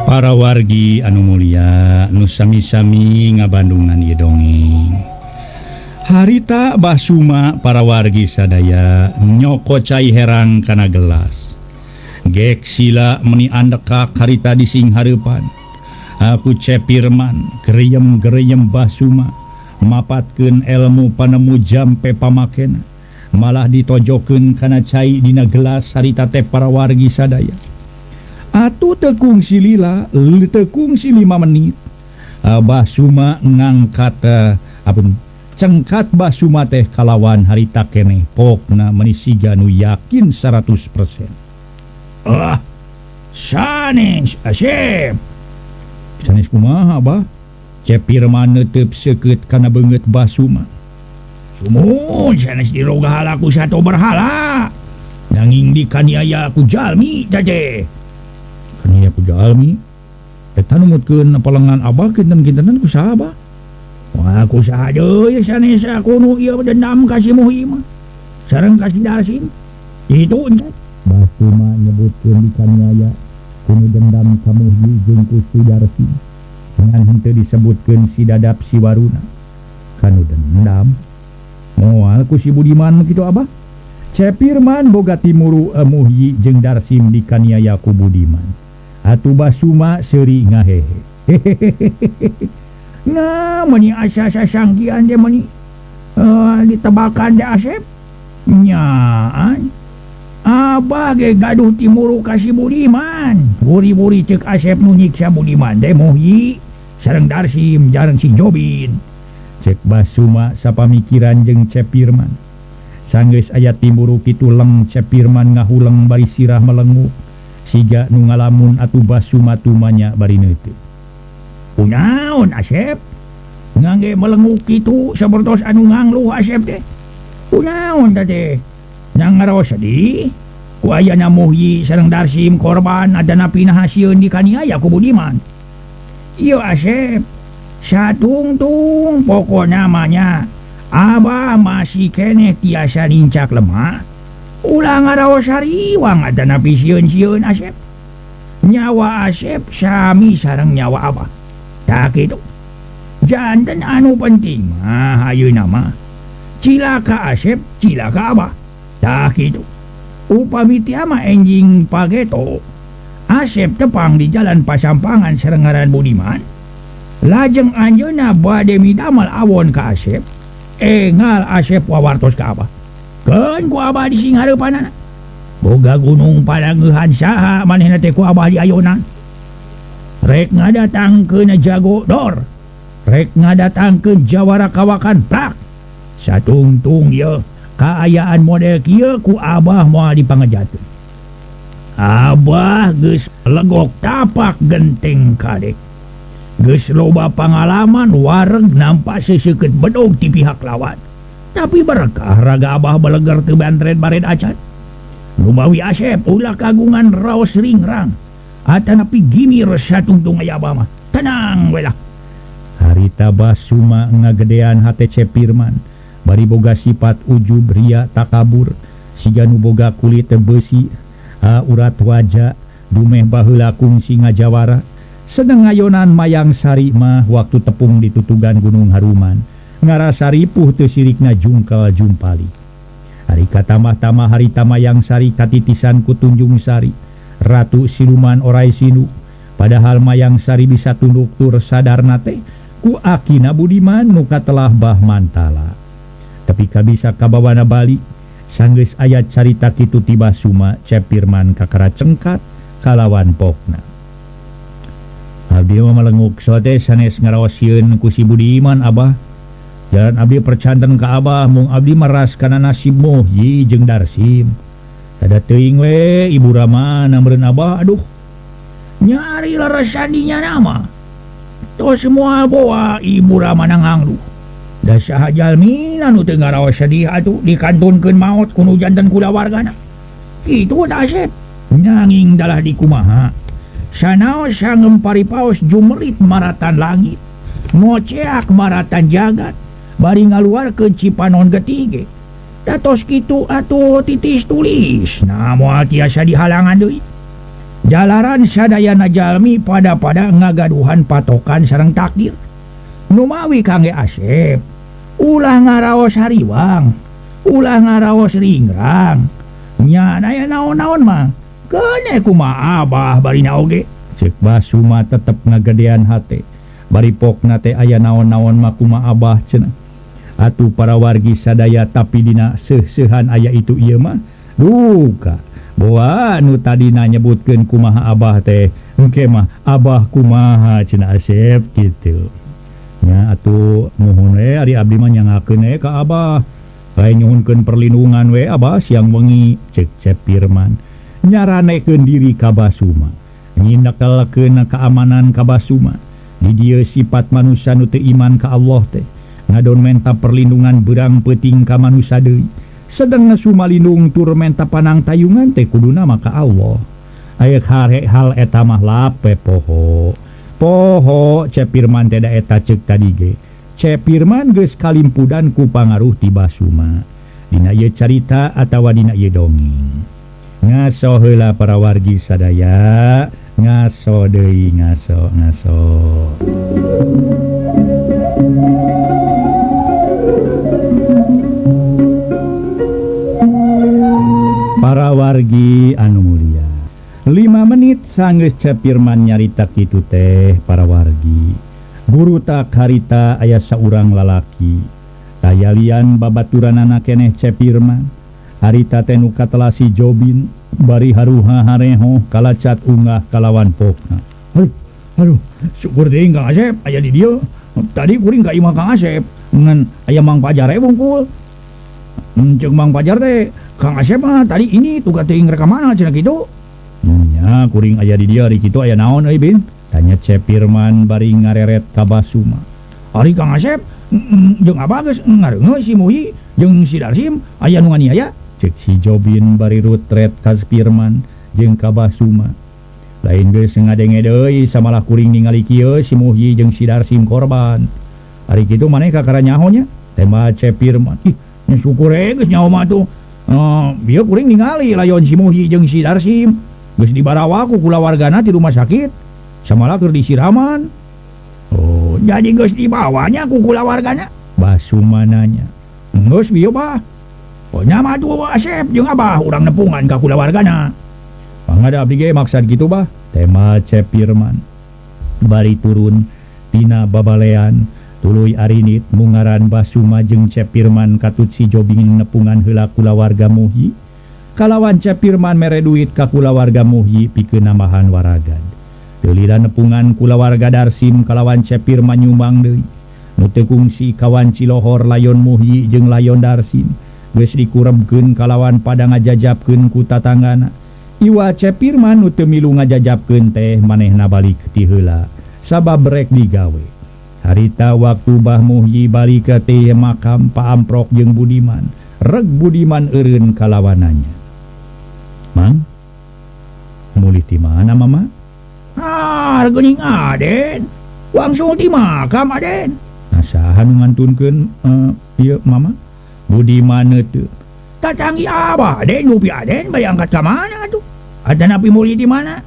Para wargi anu mulia nu sami-sami ngabandungan ieu dongeng. Harita Basuma para wargi sadaya nyoko cai herang kana gelas. Gek sila meni andekak harita dising hareupan. Aku Cepirman gereyem-gereyem Basuma mapatkeun ilmu panemu jampe pamakena. Malah ditojokeun kana cai dina gelas harita teh para wargi sadaya. Atuh tekung si lila tekung si 5 menit Abah Suma ngangkat cengkat Basuma teh kalawan harita keneh pokna menisiga nu yakin 100%. Sanes Asep sanes kumaha Abah? Cepirman neuteup seukeut kana beungeut Basuma. Sumun sanes diroga halaku sato berhala. Nanging dikaniaya ku jalmi jaje. Kaniaya ku jalmi? Eta numutkeun palengan Abah kinten-kintenan ku saha Abah? Wah ku saha deui sanes aku nu ieu dendam ka si Muhim sareng ka si Darsim. Itu nya Basuma nyebutkeun dikaniaya kuno dendam ka Muhyi jeung ku si Darsim. Dengan henteu disebutkeun si Dadap si Waruna. Kanu dendam moal ku si Budiman kitu Abah. Cepirman boga timuru Muhyi jeung Darsim dikaniaya ku Budiman. Atuh Basuma seuri ngahehe. Nah, meni asa sasangkian dia meni ditebakan dia Asep. Nyaan. Abah ge gaduh timuru kasih Budiman. Buri-buri cek Asep nu nyiksa Budiman teh Muhyi sareng Darsim jarang si Jobin. Cek Basuma sapamikiran jeung Cepirman. Sanggeus aya timuru kitu leng Cepirman ngahuleng bari sirah melenguk. Siga nu ngalamun atuh Basuma tumanya bari neuteu. Kunaon Asep? Ngangge melenguk kitu sapertos anu ngangluh Asep teh. Kunaon teh? Nyang ngaraos sedih? Ku ayana Muhyi sareng Darsim korban adana pinahasieun dikaniaya ku Budiman. Ieu Asep, satungtung pokona namanya Abah masih keneh tiasa nincak lemah. Ulah ngaraos hariwang adana pisieun-sieun Asep. Nyawa Asep sami sareng nyawa Abah. Tak kitu. Janten anu penting mah ayeuna mah cilaka Asep, cilaka Abah. Tak kitu. Upami tia mah enjing pageto. Asep tepang di jalan Pasampangan sareng ngaran Budiman. Lajeng anjeunna bade midamal awon ka Asep. Engal Asep wawartos ka Abah. Keun ku Abah di sing hareupanana. Boga gunung palangeuhan saha manehna teh ku Abah di ayeuna. Rek ngadatangkeun jago dor. Rek ngadatangkeun jawara kawakan plak. Satungtung ieu kaayaan model kieu ku Abah moal dipangajateun. Abah geus legok tapak genteng kadek. Geus loba pangalaman wareg nampak seseukeut bedog ti pihak lawan. Tapi berkah raga Abah beleger teu bantret bared acan. Lumawi Asep ulah kagungan raos ringrang. Atanapi gimir satungtung aya Abah mah. Tenang we lah. Harita Basuma ngagedean hate Cepirman. Bari boga sifat ujub ria takabur. Siga nu boga kulit besi, urat wajah, dumeh baheula kungsi ngajawara. Sedeng ngayonan mayang sari mah waktu tepung ditutugan Gunung Haruman. Ngarasa ripuh teu sirikna jungkal jumpali. Hari katamah-tamah hari tamayang sari katitisan ku Tunjung Sari. Ratu siluman orai sinu. Padahal mayang sari bisa tunduk tur sadarna teh ku akina Budiman nu katelah bah mantala. Tapi kabisa kabawana bali sanggeus ayat carita kitu ti Basuma Cepirman kakara cengkat kalawan pokna. Abdi mah melenguk sote sanes ngaraosieun ku si Budiman Abah. Jalan abdi percanten ka Abah mung abdi maras kana nasib Muhyi jeung Darsim. Sada teuing we Ibu Rama nameureun Abah aduh. Nyari leresan dinya nama. Tos semua boa Ibu Rama nangangluh. Da saha jalmi anu teu ngaraos sedih atuh dikantunkeun maot kuno janten kulawargana. Kitu da Asep. Nanging dalah dikumaha. Sanaos sangem paripaos jumrit maratan langit. Ngoceak maratan jagat. Bari ngaluarkeun cipanon getige. Datos kitu atuh titis tulis. Nah moal tiasa dihalangan deui. Jalaran sadayana jalmi pada-pada ngagaduhan patokan sareng takdir. Numawi kangge Asep. Ulah ngaraos hariwang. Ulah ngaraos ringrang. Nya aya naon-naon mah. Keneh kumaha Abah barina oge. Cek Basuma tetep ngagedean hate. Bari pokna teh aya naon-naon mah kumaha Abah cenah. Atuh para wargi sadaya tapi dina seuh-seuhan aya itu ieu mah duka Boa nu tadi nyebutkeun kumaha Abah teh engke mah Abah kumaha cenah Asep kitu nya atuh nuhun we ari abdi mah nyangakeun ka Abah bae nyuhunkeun perlindungan we Abah siang wengi cek Cep Pirman nyaranekeun diri ka Basuma ngindakelkeun keamanan ka Basuma di dieu sifat manusia nu teu iman ka Allah teh ngadon menta perlindungan berang peuting ka manusia deui sedang nasumalindung tur menta panang tayungan teh kuduna maka Allah aya hal eta mah lape poho Cep Pirman teh da eta ceuk tadi ge Cep Pirman geus kalimpudan ku pangaruh ti Basuma dina ieu carita atawa dina ieu dongeng ngaso heula para wargi sadaya ngaso deui ngaso para wargi anu mulia 5 menit sanggeus Cep Pirman nyarita kitu teh para wargi guru tak harita aya saurang lalaki tayalian babaturanana keneh Cep Pirman harita teh nu katelasi Jobin bari haruha hareho kalacat unggah kalawan pokna aduh syukur teh Kang Asep aya di dieu tadi kuring ka imah Kang Asep ngan aya Mang Pajar bungkul ceuk Mang Pajar teh Kang Asep mah tadi ini tugas teuing rekaman cenah kitu nya kuring aya di dieu ari kitu aya naon euy Bin tanya Cep Pirman bari ngareret ka Basuma ari Kang Asep jeung Abah geus ngareungeun si Muhi jeung si Darsim aya nu nganiaya cek si Jobin bari rutret ka Pirman jeung ka Basuma lain geus ngadenge deui samalah kuring ningali kieu si Muhi jeung si Darsim korban ari kitu maneh kakara nyaho nya tema Cep Pirman ih nya syukur geus nyaho mah tuh bieu kuring ningali layon si Muhi jeung si Darsim geus dibarawa ku kulawargana ti rumah sakit samalah keur disiraman oh jadi geus dibawanya ku kulawargana Basuma nanya geus bieu bah nya mah tuh Asep jeung Abah urang nepungan ka kulawargana pangada abdi ge maksad kitu bah tema Cep Pirman bari turun tina babalean tuluy arinit mungaran Basuma jeung Cep Pirman katut si Jobing nepungan heula kulawarga Muhi kalawan Cep Pirman mere duit ka kulawarga Muhi pikeun nambahan waragad teu lila nepungan kulawarga Darsim kalawan Cep Pirman nyumbang deui nu teu kungsi kawan Cilohor layon Muhi jeung layon Darsim geus dikurebkeun kalawan pada ngajajabkeun ku tatanggana iwa Cep Pirman nu teu milu ngajajabkeun teh manehna balik ti heula sabab rek digawe harita waktu Bah Muhi balik ke teh makam Pa Amprok jeung Budiman reg Budiman eureun kalawananya Mang mulih ti mana Mama geuning Aden wangsul ti makam Aden saha nu ngantunkeun ieu Mama Budiman teu tacangi Abah Aden ngupi Aden bari angkat ka mana atuh adana pi mulih di mana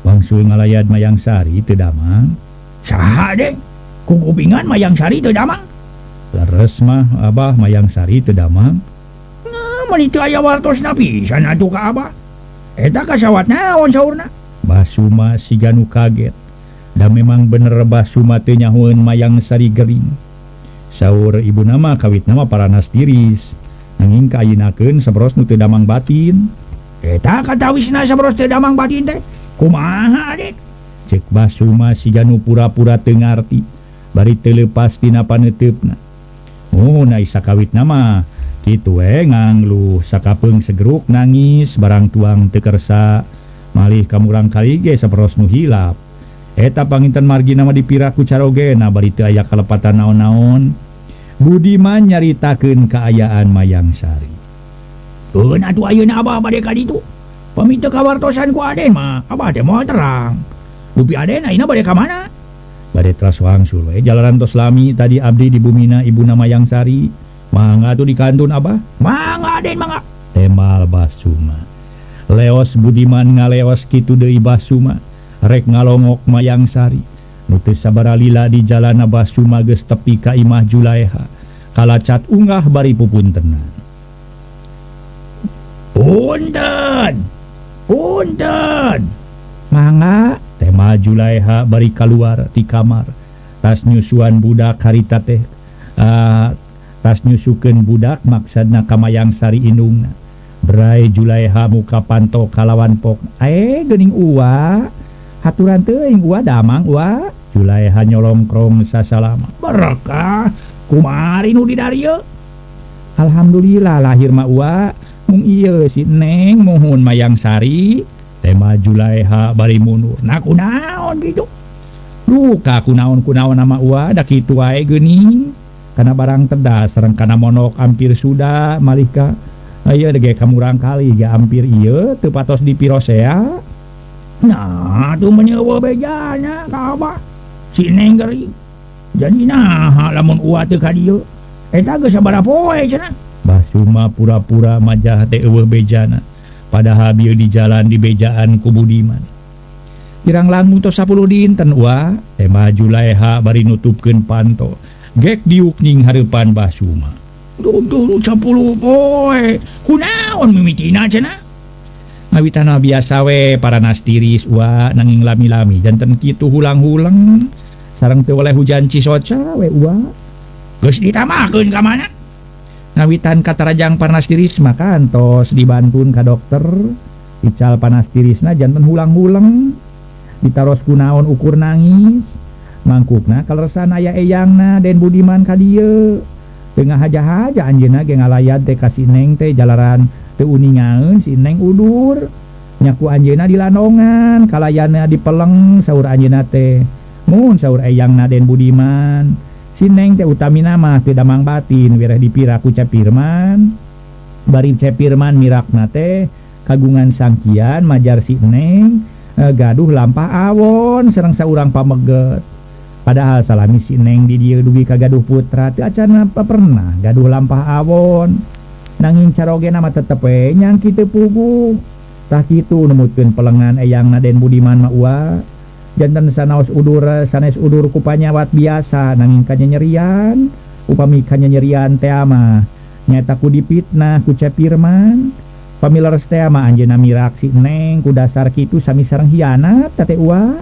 wangsul ngalayad Mayang Sari teu damang saha Aden ku kupingan Mayang Sari teu damang leres mah Abah Mayang Sari teu damang mun itu aya wartosna pisan atuh ka Abah eta kasawat naon saurna Basuma siga nu kaget da memang bener Basuma teu nyahoeun Mayang Sari gering saur ibuna mah kawitna mah paranas tiris nanging kaayeunakeun sabros nu teu damang batin eta katawisna sabros teu damang batin teh kumaha Aden cek Basuma siga nu pura-pura teu ngarti bari teu leupas tina paneuteupna na sakawitna mah kitu ngangluh sakapeung segeruk nangis barang tuang teu kersa malih kamurang kali ge saperos nu hilap eta panginten margina mah dipira ku carogena bari teu aya kalepatan naon-naon Budiman nyaritakeun kaayaan Mayang Sari eun atuh ayeuna Abah bade ka ditu pami teu kawartosan ku Aden mah Abah teh moal terang dupi Aden ayeuna bade ka mana bade teras wangsul we jalanan tos lami tadi abdi di bumina ibuna Mayang Sari mangga tuh di kantun Abah mangga Aden mangga temal Basuma leos Budiman ngaleos kitu deui Basuma rek ngalongok Mayang Sari nu teu sabaraha lila di jalana Basuma geus tepi ka imah Julaiha kalacat unggah bari pupuntenan punten mangga tema Julaiha bari kaluar ti kamar tas nyusuan budak harita teh tas nyusukeun budak maksudna ka Mayang Sari indungna Rai Julaiha muka panto kalawan pok gening uwa haturan teuing uwa damang uwa. Julaiha nyolongkrong sasalama berkah kumari nu di darieu. Alhamdulillah lahir mah uwa mung ieu si Neng mohon mayang sari. Tema Julaiha bari mundur nah kunaon gitu duka kunaon nama uwa da kitu wae geuning kana barang tedas sareng kana monok hampir sudah malika aya dege kamurang kali ge hampir ieu teu patos dipirosea. Nah tuh menyewa bejana ka Abah si Neng geuring jadi naha lamun uwa teu ka dieu eta geus sabaraha poe cenah. Basuma pura-pura majah teh eueuh bejana padahal bieu di jalan di bejaan ku Budiman. Kirang langkung tos 10 dinten uwa tema Julaiha bari nutupkeun panto gek diuk ning hareupan Basuma. Duh 10 poe kunaon mimitina cenah. Ngawitana biasa we para nastiris uwa nanging lami-lami janten kitu hulang-hulang sareng teu oleh hujan cisoca we uwa. Geus ditambahkeun ka mana? Ngawitan katarajang panas tiris maka antos dibantun ka dokter ical panas tirisna janten hulang-hulang ditaros kunaon ukur nangis mangkukna kaleresan aya eyangna Den Budiman ka dieu tengah haja-haja anjeunna ge ngalayat teh ka si Neng teh jalaran teu uningaeun si Neng udur nyaku anjeunna dilandongan kalayana dipeleng saur anjeunna teh mun saur eyangna Den Budiman. Si Neng teh utamina mah teu damang batin wireh dipira ku Cepirman. Bari Cepirman mirakna teh kagungan sangkian majar si Neng gaduh lampah awon sareng saurang pameget. Padahal salami si Neng di dieu dugi kagaduh putra teu acan pernah gaduh lampah awon. Nanging carogena mah tetep we nyang kitu puguh. Tah kitu nemutkeun pelengan eyangna Den Budiman mah uwa. Janten sanaos udur sanes udur ku panyawat biasa nanging kanyanyerian upami kanyanyerian teh mah nyata ku dipitnah ku Cepirman pamileres teh mah anjeunna mirak si Neng ku dasar kitu sami sareng hianat teh uwa.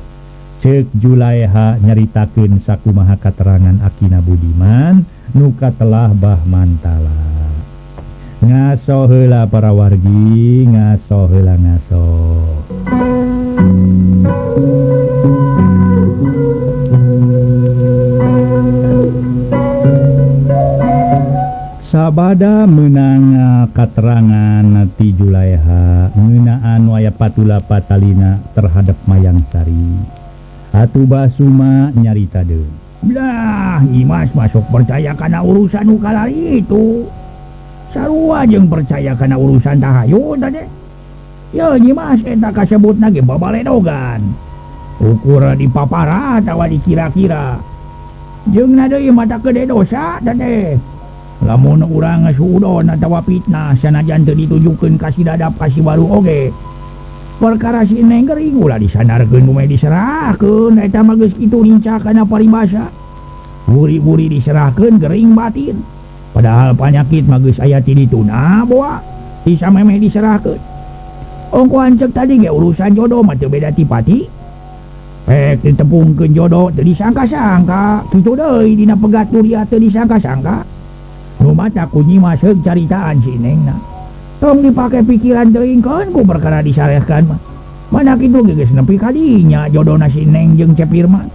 Ceuk Julaiha nyaritakeun sakumaha katerangan akina Budiman nu katelah bah mantala. Ngaso heula para wargi ngaso heula ngaso. Sabada menang katerangan ti Julaiha ngeunaan waya patula patalina terhadap Mayang Sari. Atuh Basuma nyarita deui. Lah, Imas masuk percaya kana urusan nu kalari itu. Sarua jeung percaya kana urusan tahayun tadi. Ya Imas eta kasebutna ge babaledogan. Ukur di papara atawa dikira-kira. Jeung na deui mata gede dosa tadi. Lamun urang suudon atawa fitnah sanajan teu ditujukeun ka si dadap ka si baru oge. Perkara si Neng geuring ulah disandarkeun nu diserahkeun eta mah geus kitu lincah kana paribasa. Buri-buri diserahkeun geuring batin. Padahal panyakit mah geus aya ti dituna boa. Ti samemeh diserahkeun. Ongko hancek tadi ge urusan jodoh mah teu beda ti pati. Pek ditepungkeun jodoh teu disangka-sangka. Kitu deui dina pegat duria teu disangka-sangka. Nu mata kunyi masuk caritaan si Nengna. Tong dipake pikiran teuingkeun ku perkara disarehkeun mah. Mana kitu ge geus nepi ka dinya jodohna si Neng jeung Cepirman.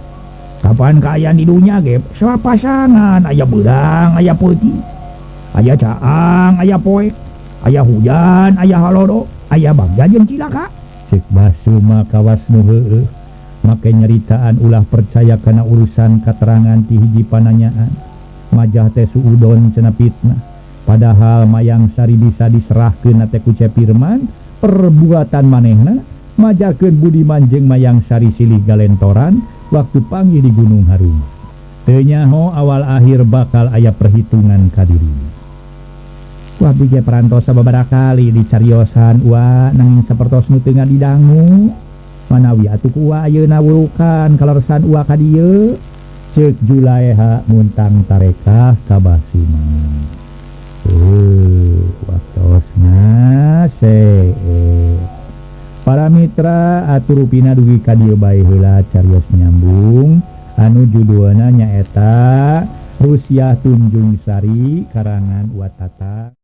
Kapan kaayaan di dunya ge soal pasangan aya beurang, aya peuting, aya caang, aya poek, aya hujan, aya halodo, aya bagja jeung cilaka. Cek Basuma kawas nu heueuh make nyeritaan ulah percaya kana urusan katerangan ti hiji pananyaan. Majah teh suudon cenah fitnah. Padahal Mayang Sari bisa diserahkeun teh ku Cepirman, perbuatan manehna majakeun Budiman jeung Mayang Sari silih galentoran waktu panggih di Gunung Harum. Teu nyaho awal akhir bakal aya perhitungan ka dirina. Wah bige parantos sababaraha kali dicariosan uwa nanging sapertos nu teu ngadidangu. Manawi atuh ku uwa ayeuna wurukan kaleresan uwa ka dieu. Ceuk Julaiha muntang tarekah ka Basuma. Waktosna para mitra atur rupina dugi ka dieu bae heula carios nyambung anu judulna nyaeta Rusyah Tunjung Sari karangan Watata.